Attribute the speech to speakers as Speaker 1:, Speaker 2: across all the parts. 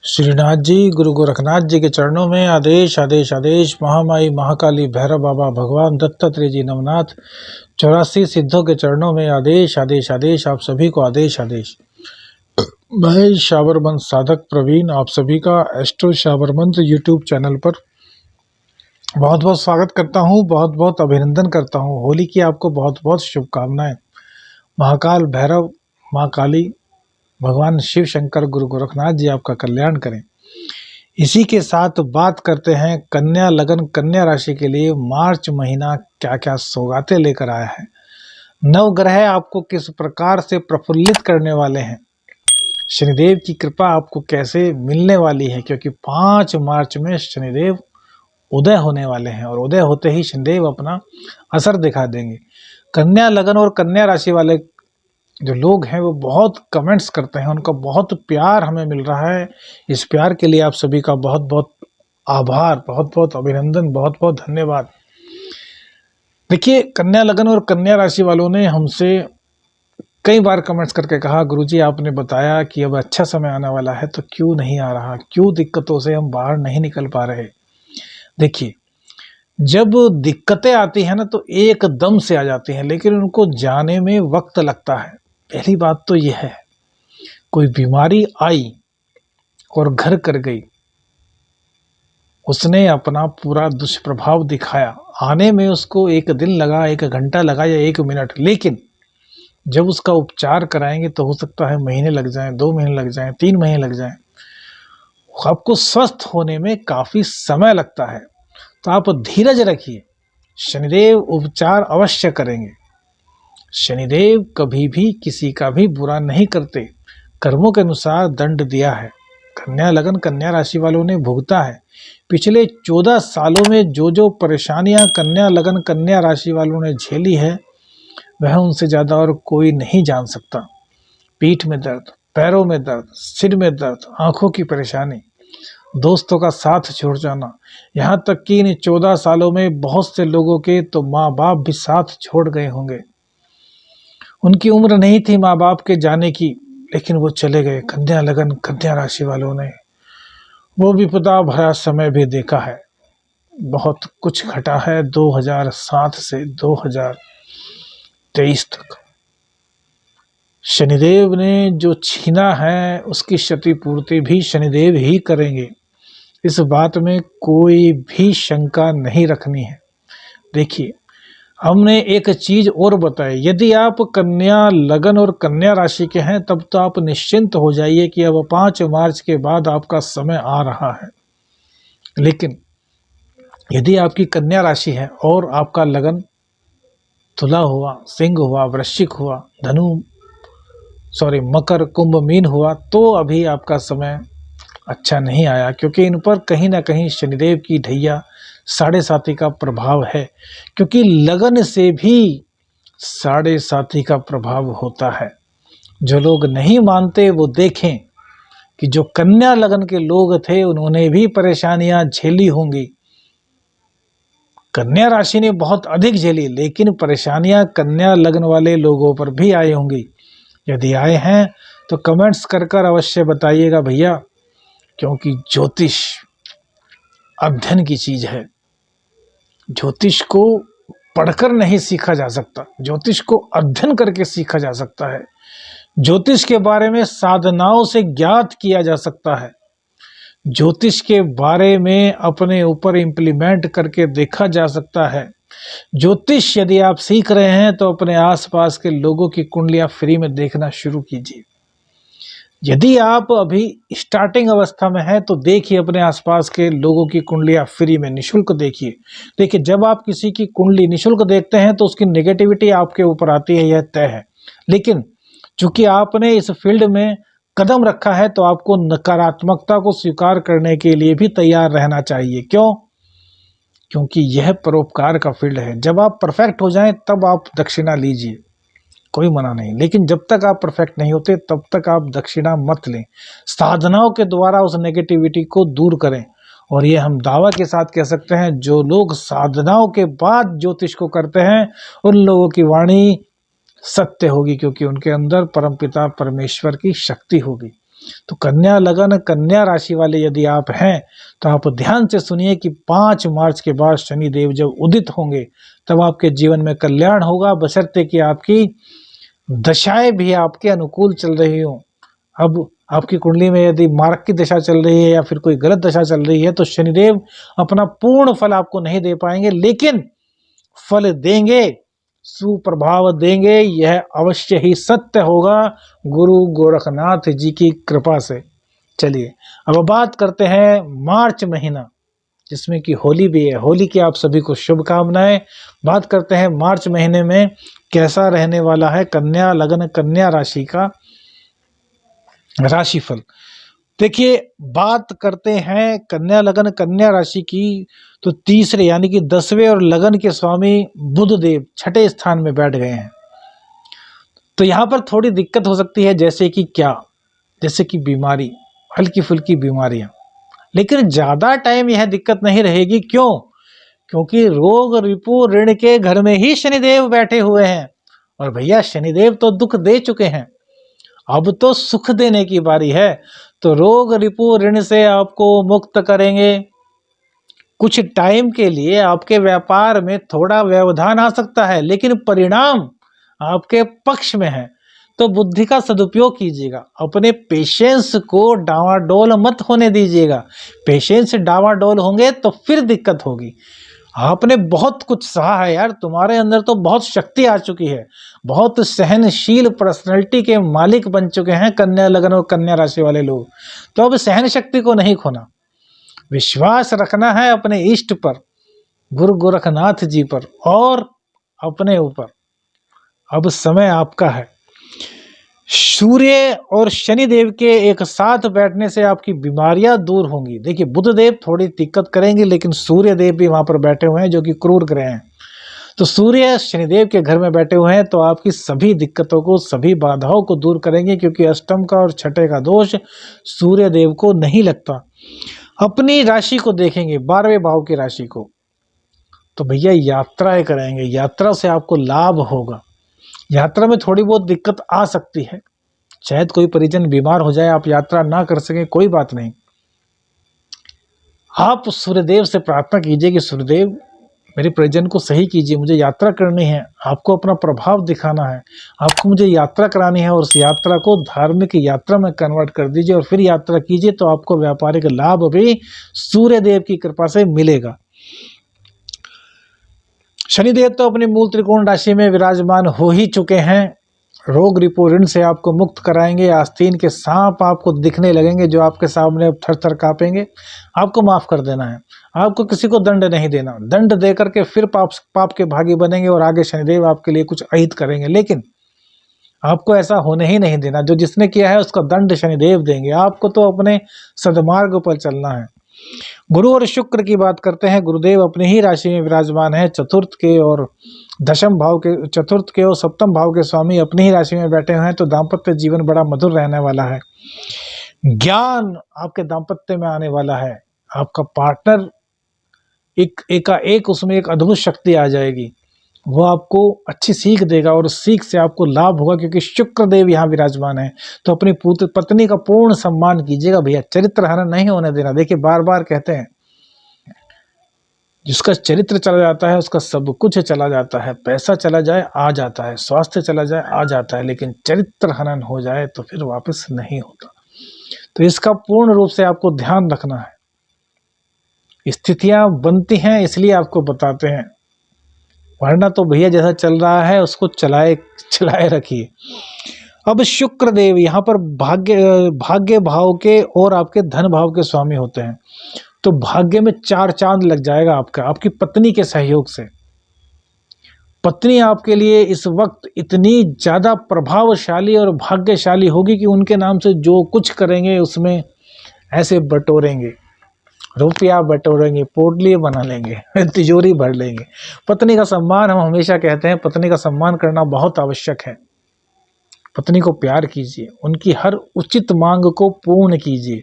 Speaker 1: श्रीनाथ जी, गुरु गोरखनाथ जी के चरणों में आदेश आदेश आदेश। महामाई महाकाली भैरव बाबा भगवान दत्तात्रेय जी नवनाथ 84 सिद्धों के चरणों में आदेश आदेश आदेश। आप सभी को आदेश आदेश। मैं शावर मंत्र साधक प्रवीण आप सभी का एस्ट्रो शावर मंत्र यूट्यूब चैनल पर बहुत बहुत स्वागत करता हूं, बहुत बहुत अभिनंदन करता हूं। होली की आपको बहुत बहुत शुभकामनाएं। महाकाल भैरव, माँ काली, भगवान शिव शंकर, गुरु गोरखनाथ जी आपका कल्याण करें। इसी के साथ बात करते हैं कन्या लगन, कन्या राशि के लिए मार्च महीना क्या क्या सौगातें लेकर आया है। नवग्रह आपको किस प्रकार से प्रफुल्लित करने वाले हैं, शनिदेव की कृपा आपको कैसे मिलने वाली है, क्योंकि 5 मार्च में शनिदेव उदय होने वाले हैं और उदय होते ही शनिदेव अपना असर दिखा देंगे। कन्या लगन और कन्या राशि वाले जो लोग हैं वो बहुत कमेंट्स करते हैं, उनका बहुत प्यार हमें मिल रहा है। इस प्यार के लिए आप सभी का बहुत बहुत आभार, बहुत बहुत अभिनंदन, बहुत बहुत धन्यवाद। देखिए, कन्या लगन और कन्या राशि वालों ने हमसे कई बार कमेंट्स करके कहा, गुरुजी आपने बताया कि अब अच्छा समय आने वाला है, तो क्यों नहीं आ रहा, क्यों दिक्कतों से हम बाहर नहीं निकल पा रहे। देखिए, जब दिक्कतें आती हैं ना तो एकदम से आ जाती हैं, लेकिन उनको जाने में वक्त लगता है। पहली बात तो यह है, कोई बीमारी आई और घर कर गई, उसने अपना पूरा दुष्प्रभाव दिखाया। आने में उसको 1 दिन लगा, 1 घंटा लगा या 1 मिनट, लेकिन जब उसका उपचार कराएंगे तो हो सकता है महीने लग जाएं, 2 महीने लग जाएं, 3 महीने लग जाएं। आपको स्वस्थ होने में काफ़ी समय लगता है, तो आप धीरज रखिए। शनिदेव उपचार अवश्य करेंगे। शनिदेव कभी भी किसी का भी बुरा नहीं करते, कर्मों के अनुसार दंड दिया है। कन्या लगन कन्या राशि वालों ने भुगता है। पिछले 14 सालों में जो जो परेशानियां कन्या लगन कन्या राशि वालों ने झेली है, वह उनसे ज़्यादा और कोई नहीं जान सकता। पीठ में दर्द, पैरों में दर्द, सिर में दर्द, आंखों की परेशानी, दोस्तों का साथ छोड़ जाना, यहाँ तक कि इन 14 सालों में बहुत से लोगों के तो माँ बाप भी साथ छोड़ गए होंगे। उनकी उम्र नहीं थी माँ बाप के जाने की, लेकिन वो चले गए। कन्या लगन कन्या राशि वालों ने वो विपदा भरा समय भी देखा है। बहुत कुछ घटा है 2007 से 2023 तक। शनिदेव ने जो छीना है उसकी क्षतिपूर्ति भी शनिदेव ही करेंगे, इस बात में कोई भी शंका नहीं रखनी है। देखिए, हमने एक चीज और बताई, यदि आप कन्या लगन और कन्या राशि के हैं तब तो आप निश्चिंत हो जाइए कि अब 5 मार्च के बाद आपका समय आ रहा है। लेकिन यदि आपकी कन्या राशि है और आपका लगन तुला हुआ, सिंह हुआ, वृश्चिक हुआ, मकर, कुंभ, मीन हुआ, तो अभी आपका समय अच्छा नहीं आया, क्योंकि इन पर कहीं ना कहीं शनिदेव की ढैया 7.5 का प्रभाव है। क्योंकि लगन से भी 7.5 का प्रभाव होता है। जो लोग नहीं मानते वो देखें कि जो कन्या लगन के लोग थे उन्होंने भी परेशानियां झेली होंगी। कन्या राशि ने बहुत अधिक झेली, लेकिन परेशानियां कन्या लगन वाले लोगों पर भी आई होंगी। यदि आए हैं तो कमेंट्स कर अवश्य बताइएगा भैया, क्योंकि ज्योतिष अध्ययन की चीज है। ज्योतिष को पढ़कर नहीं सीखा जा सकता, ज्योतिष को अध्ययन करके सीखा जा सकता है। ज्योतिष के बारे में साधनाओं से ज्ञात किया जा सकता है। ज्योतिष के बारे में अपने ऊपर इम्प्लीमेंट करके देखा जा सकता है। ज्योतिष यदि आप सीख रहे हैं तो अपने आसपास के लोगों की कुंडलियां फ्री में देखना शुरू कीजिए। यदि आप अभी स्टार्टिंग अवस्था में हैं तो देखिए अपने आसपास के लोगों की कुंडलियां फ्री में निशुल्क देखिए। देखिए, जब आप किसी की कुंडली निशुल्क देखते हैं तो उसकी नेगेटिविटी आपके ऊपर आती है, यह तय है। लेकिन चूंकि आपने इस फील्ड में कदम रखा है तो आपको नकारात्मकता को स्वीकार करने के लिए भी तैयार रहना चाहिए। क्यों? क्योंकि यह परोपकार का फील्ड है। जब आप परफेक्ट हो जाएं तब आप दक्षिणा लीजिए, कोई मना नहीं, लेकिन जब तक आप परफेक्ट नहीं होते तब तक आप दक्षिणा मत लें। साधनाओं के द्वारा उस नेगेटिविटी को दूर करें। और ये हम दावा के साथ कह सकते हैं, जो लोग साधनाओं के बाद ज्योतिष को करते हैं उन लोगों की वाणी सत्य होगी, क्योंकि उनके अंदर परमपिता परमेश्वर की शक्ति होगी। तो कन्या लगन कन्या राशि वाले यदि आप हैं तो आप ध्यान से सुनिए कि 5 मार्च के बाद शनि देव जब उदित होंगे तब आपके जीवन में कल्याण होगा, बशर्ते कि आपकी दशाएं भी आपके अनुकूल चल रही हो। अब आपकी कुंडली में यदि मार्ग की दशा चल रही है या फिर कोई गलत दशा चल रही है तो शनिदेव अपना पूर्ण फल आपको नहीं दे पाएंगे, लेकिन फल देंगे, सुप्रभाव देंगे, यह अवश्य ही सत्य होगा गुरु गोरखनाथ जी की कृपा से। चलिए अब बात करते हैं मार्च महीना जिसमें कि होली भी है। होली की आप सभी को शुभकामनाएं। बात करते हैं मार्च महीने में कैसा रहने वाला है कन्या लगन कन्या राशि का राशिफल। देखिए बात करते हैं कन्या लगन कन्या राशि की, तो तीसरे यानी कि 10वें और लगन के स्वामी बुध देव छठे स्थान में बैठ गए हैं। तो यहाँ पर थोड़ी दिक्कत हो सकती है, जैसे कि क्या, जैसे कि बीमारी, हल्की फुल्की बीमारियां, लेकिन ज़्यादा टाइम यह दिक्कत नहीं रहेगी। क्यों? क्योंकि रोग रिपु ऋण के घर में ही शनिदेव बैठे हुए हैं, और भैया शनिदेव तो दुख दे चुके हैं, अब तो सुख देने की बारी है। तो रोग रिपु ऋण से आपको मुक्त करेंगे। कुछ टाइम के लिए आपके व्यापार में थोड़ा व्यवधान आ सकता है, लेकिन परिणाम आपके पक्ष में है। तो बुद्धि का सदुपयोग कीजिएगा, अपने पेशेंस को डावाडोल मत होने दीजिएगा। पेशेंस डावाडोल होंगे तो फिर दिक्कत होगी। आपने बहुत कुछ सहा है यार, तुम्हारे अंदर तो बहुत शक्ति आ चुकी है, बहुत सहनशील पर्सनैलिटी के मालिक बन चुके हैं कन्या लगन और कन्या राशि वाले लोग। तो अब सहन शक्ति को नहीं खोना, विश्वास रखना है अपने इष्ट पर, गुरु गोरखनाथ जी पर और अपने ऊपर। अब समय आपका है। सूर्य और शनि देव के एक साथ बैठने से आपकी बीमारियां दूर होंगी। देखिए बुध देव थोड़ी दिक्कत करेंगे, लेकिन सूर्य देव भी वहां पर बैठे हुए हैं जो कि क्रूर ग्रह हैं। तो सूर्य शनिदेव के घर में बैठे हुए हैं तो आपकी सभी दिक्कतों को, सभी बाधाओं को दूर करेंगे, क्योंकि अष्टम का और छठे का दोष सूर्य देव को नहीं लगता। अपनी राशि को देखेंगे, 12वें भाव की राशि को, तो भैया यात्राएं करेंगे, यात्रा से आपको लाभ होगा। यात्रा में थोड़ी बहुत दिक्कत आ सकती है, शायद कोई परिजन बीमार हो जाए, आप यात्रा ना कर सकें, कोई बात नहीं। आप सूर्यदेव से प्रार्थना कीजिए कि सूर्यदेव मेरे परिजन को सही कीजिए, मुझे यात्रा करनी है, आपको अपना प्रभाव दिखाना है, आपको मुझे यात्रा करानी है, और उस यात्रा को धार्मिक यात्रा में कन्वर्ट कर दीजिए और फिर यात्रा कीजिए, तो आपको व्यापारिक लाभ भी सूर्यदेव की कृपा से मिलेगा। शनिदेव तो अपनी मूल त्रिकोण राशि में विराजमान हो ही चुके हैं। रोग रिपु ऋण से आपको मुक्त कराएंगे। आस्तीन के सांप आपको दिखने लगेंगे जो आपके सामने थर थर कांपेंगे। आपको माफ कर देना है, आपको किसी को दंड नहीं देना। दंड दे करके फिर पाप के भागी बनेंगे और आगे शनिदेव आपके लिए कुछ अहित करेंगे, लेकिन आपको ऐसा होने ही नहीं देना। जो जिसने किया है उसका दंड शनिदेव देंगे। आपको तो अपने सदमार्ग पर चलना है। गुरु और शुक्र की बात करते हैं। गुरुदेव अपनी ही राशि में विराजमान है, चतुर्थ के और दशम भाव के, चतुर्थ के और सप्तम भाव के स्वामी अपनी ही राशि में बैठे हुए हैं। तो दाम्पत्य जीवन बड़ा मधुर रहने वाला है। ज्ञान आपके दाम्पत्य में आने वाला है। आपका पार्टनर एक उसमें एक अद्भुत शक्ति आ जाएगी, वो आपको अच्छी सीख देगा और उस सीख से आपको लाभ होगा, क्योंकि शुक्र देव यहाँ विराजमान है। तो अपनी पत्नी का पूर्ण सम्मान कीजिएगा भैया, चरित्र हनन नहीं होने देना। देखिए बार बार कहते हैं जिसका चरित्र चला जाता है उसका सब कुछ चला जाता है। पैसा चला जाए आ जाता है, स्वास्थ्य चला जाए आ जाता है, लेकिन चरित्र हनन हो जाए तो फिर वापस नहीं होता। तो इसका पूर्ण रूप से आपको ध्यान रखना है। स्थितियां बनती हैं इसलिए आपको बताते हैं, वरना तो भैया जैसा चल रहा है उसको चलाए रखिए। अब शुक्र देव यहाँ पर भाग्य भाव के और आपके धन भाव के स्वामी होते हैं। तो भाग्य में 4 चांद लग जाएगा आपका, आपकी पत्नी के सहयोग से। पत्नी आपके लिए इस वक्त इतनी ज़्यादा प्रभावशाली और भाग्यशाली होगी कि उनके नाम से जो कुछ करेंगे उसमें ऐसे बटोरेंगे, रुपया बटोरेंगे, पोटली बना लेंगे, तिजोरी भर लेंगे। पत्नी का सम्मान, हम हमेशा कहते हैं पत्नी का सम्मान करना बहुत आवश्यक है। पत्नी को प्यार कीजिए, उनकी हर उचित मांग को पूर्ण कीजिए,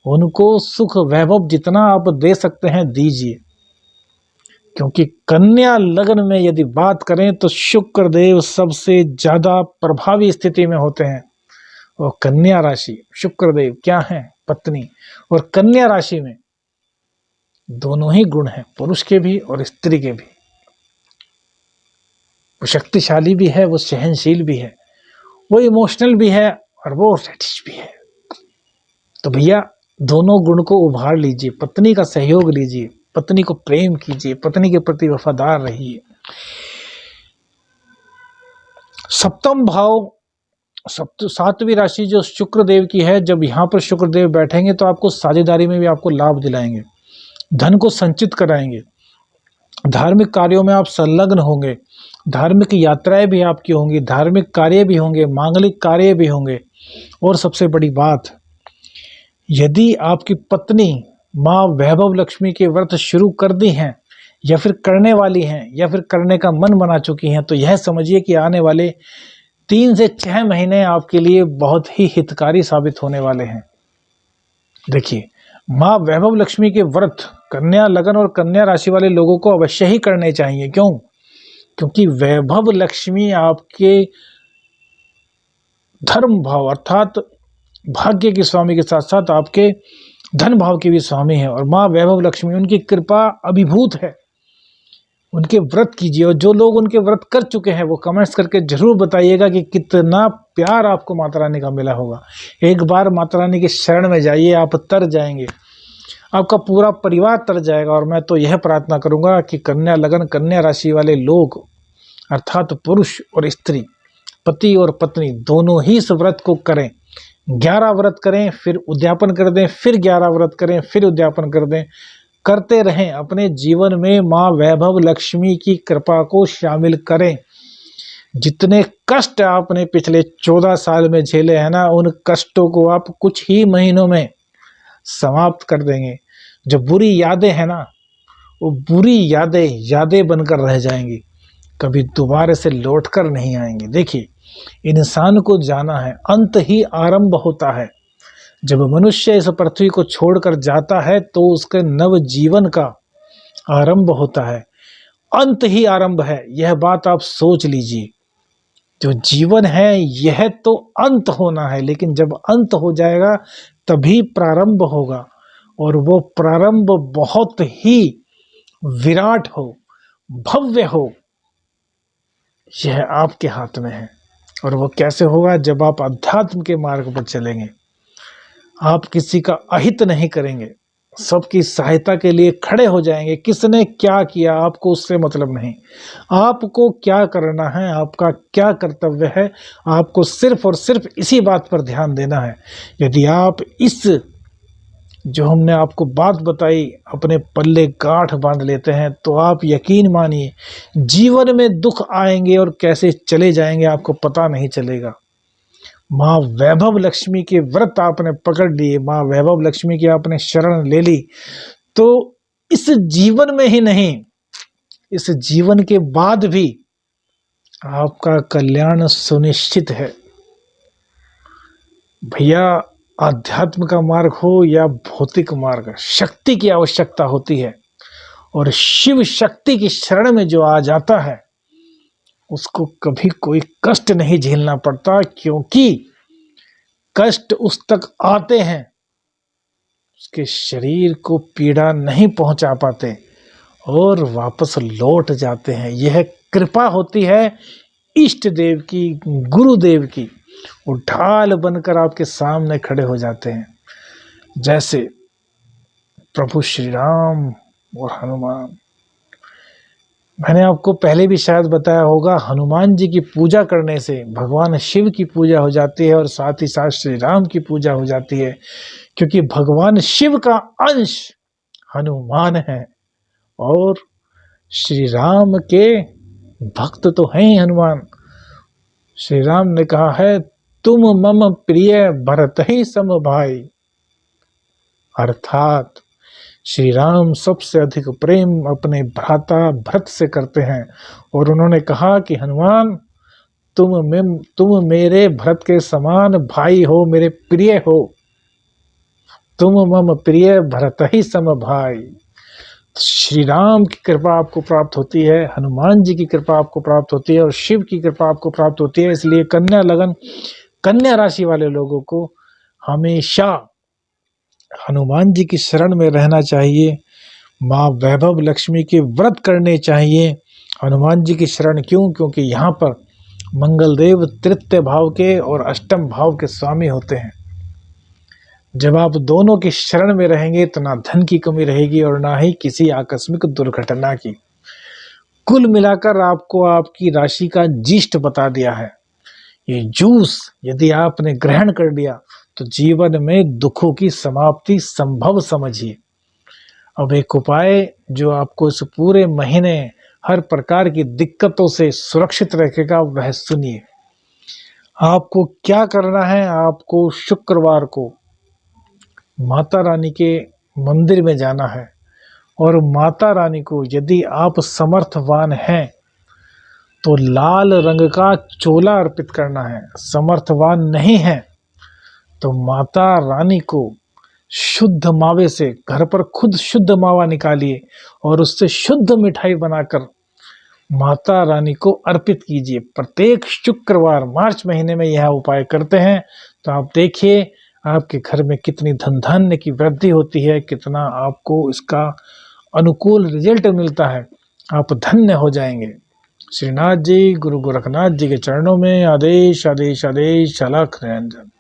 Speaker 1: उनको सुख वैभव जितना आप दे सकते हैं दीजिए। क्योंकि कन्या लग्न में यदि बात करें तो शुक्र देव सबसे ज़्यादा प्रभावी स्थिति में होते हैं। और कन्या राशि शुक्रदेव क्या है, पत्नी। और कन्या राशि में दोनों ही गुण हैं, पुरुष के भी और स्त्री के भी। वो शक्तिशाली भी है, वो सहनशील भी है, वो इमोशनल भी है और वो रेडिश भी है। तो भैया दोनों गुण को उभार लीजिए, पत्नी का सहयोग लीजिए, पत्नी को प्रेम कीजिए, पत्नी के प्रति वफादार रहिए। सप्तम भाव सातवीं राशि जो शुक्रदेव की है, जब यहाँ पर शुक्रदेव बैठेंगे तो आपको साझेदारी में भी आपको लाभ दिलाएंगे, धन को संचित कराएंगे, धार्मिक कार्यों में आप संलग्न होंगे, धार्मिक यात्राएं भी आपकी होंगी, धार्मिक कार्य भी होंगे, मांगलिक कार्य भी होंगे। और सबसे बड़ी बात, यदि आपकी पत्नी माँ वैभव लक्ष्मी के व्रत शुरू कर दी हैं या फिर करने वाली हैं या फिर करने का मन बना चुकी हैं, तो यह समझिए कि आने वाले 3 से 6 महीने आपके लिए बहुत ही हितकारी साबित होने वाले हैं। देखिए, माँ वैभव लक्ष्मी के व्रत कन्या लगन और कन्या राशि वाले लोगों को अवश्य ही करने चाहिए। क्यों? क्योंकि वैभव लक्ष्मी आपके धर्म भाव अर्थात भाग्य के स्वामी के साथ साथ आपके धन भाव के भी स्वामी है। और माँ वैभव लक्ष्मी, उनकी कृपा अभिभूत है। उनके व्रत कीजिए, और जो लोग उनके व्रत कर चुके हैं वो कमेंट्स करके जरूर बताइएगा कि कितना प्यार आपको माता रानी का मिला होगा। एक बार माता रानी की शरण में जाइए, आप तर जाएंगे, आपका पूरा परिवार तर जाएगा। और मैं तो यह प्रार्थना करूंगा कि कन्या लगन कन्या राशि वाले लोग अर्थात पुरुष और स्त्री, पति और पत्नी दोनों ही इस व्रत को करें। 11 व्रत करें, फिर उद्यापन कर दें, फिर 11 व्रत करें, फिर उद्यापन कर दें, करते रहें। अपने जीवन में माँ वैभव लक्ष्मी की कृपा को शामिल करें। जितने कष्ट आपने पिछले 14 साल में झेले हैं ना, उन कष्टों को आप कुछ ही महीनों में समाप्त कर देंगे। जो बुरी यादें हैं ना, वो बुरी यादें बनकर रह जाएंगी, कभी दोबारा से लौट कर नहीं आएंगी। देखिए, इंसान को जाना है, अंत ही आरंभ होता है। जब मनुष्य इस पृथ्वी को छोड़कर जाता है तो उसके नव जीवन का आरंभ होता है, अंत ही आरंभ है। यह बात आप सोच लीजिए, जो जीवन है यह तो अंत होना है, लेकिन जब अंत हो जाएगा तभी प्रारंभ होगा, और वो प्रारंभ बहुत ही विराट हो, भव्य हो। यह आपके हाथ में है। और वो कैसे होगा? जब आप अध्यात्म के मार्ग पर चलेंगे, आप किसी का अहित नहीं करेंगे, सबकी सहायता के लिए खड़े हो जाएंगे। किसने क्या किया आपको उससे मतलब नहीं, आपको क्या करना है, आपका क्या कर्तव्य है, आपको सिर्फ और सिर्फ इसी बात पर ध्यान देना है। यदि आप इस जो हमने आपको बात बताई अपने पल्ले गांठ बांध लेते हैं, तो आप यकीन मानिए जीवन में दुख आएंगे और कैसे चले जाएंगे आपको पता नहीं चलेगा। माँ वैभव लक्ष्मी के व्रत आपने पकड़ लिए, माँ वैभव लक्ष्मी की आपने शरण ले ली, तो इस जीवन में ही नहीं, इस जीवन के बाद भी आपका कल्याण सुनिश्चित है। भैया, आध्यात्म का मार्ग हो या भौतिक मार्ग, शक्ति की आवश्यकता होती है। और शिव शक्ति की शरण में जो आ जाता है उसको कभी कोई कष्ट नहीं झेलना पड़ता, क्योंकि कष्ट उस तक आते हैं, उसके शरीर को पीड़ा नहीं पहुंचा पाते और वापस लौट जाते हैं। यह कृपा होती है इष्ट देव की, गुरुदेव की। वो ढाल बनकर आपके सामने खड़े हो जाते हैं, जैसे प्रभु श्री राम और हनुमान। मैंने आपको पहले भी शायद बताया होगा, हनुमान जी की पूजा करने से भगवान शिव की पूजा हो जाती है और साथ ही साथ श्री राम की पूजा हो जाती है, क्योंकि भगवान शिव का अंश हनुमान है और श्री राम के भक्त तो हैं ही हनुमान। श्री राम ने कहा है, तुम मम प्रिय भरत ही सम भाई, अर्थात श्री राम सबसे अधिक प्रेम अपने भ्राता भरत से करते हैं। और उन्होंने कहा कि हनुमान, तुम मेरे भरत के समान भाई हो, मेरे प्रिय हो, तुम मम प्रिय भरत ही सम भाई। श्री राम की कृपा आपको प्राप्त होती है, हनुमान जी की कृपा आपको प्राप्त होती है और शिव की कृपा आपको प्राप्त होती है। इसलिए कन्या लगन कन्या राशि वाले लोगों को हमेशा हनुमान जी की शरण में रहना चाहिए। माँ वैभव लक्ष्मी के व्रत करने चाहिए। हनुमान जी की शरण क्यों? क्योंकि यहाँ पर मंगलदेव तृतीय भाव के और अष्टम भाव के स्वामी होते हैं। जब आप दोनों की शरण में रहेंगे तो ना धन की कमी रहेगी और ना ही किसी आकस्मिक दुर्घटना की। कुल मिलाकर आपको आपकी राशि का जीष्ट बता दिया है। ये जूस यदि आपने ग्रहण कर लिया तो जीवन में दुखों की समाप्ति संभव समझिए। अब एक उपाय जो आपको इस पूरे महीने हर प्रकार की दिक्कतों से सुरक्षित रखेगा वह सुनिए। आपको क्या करना है? आपको शुक्रवार को माता रानी के मंदिर में जाना है और माता रानी को यदि आप समर्थवान हैं तो लाल रंग का चोला अर्पित करना है। समर्थवान नहीं है तो माता रानी को शुद्ध मावे से घर पर खुद शुद्ध मावा निकालिए और उससे शुद्ध मिठाई बनाकर माता रानी को अर्पित कीजिए। प्रत्येक शुक्रवार मार्च महीने में यह उपाय करते हैं तो आप देखिए आपके घर में कितनी धन धान्य की वृद्धि होती है, कितना आपको इसका अनुकूल रिजल्ट मिलता है। आप धन्य हो जाएंगे। श्रीनाथ जी गुरु गोरखनाथ जी के चरणों में आदेश आदेश आदेश अलख निरंजन।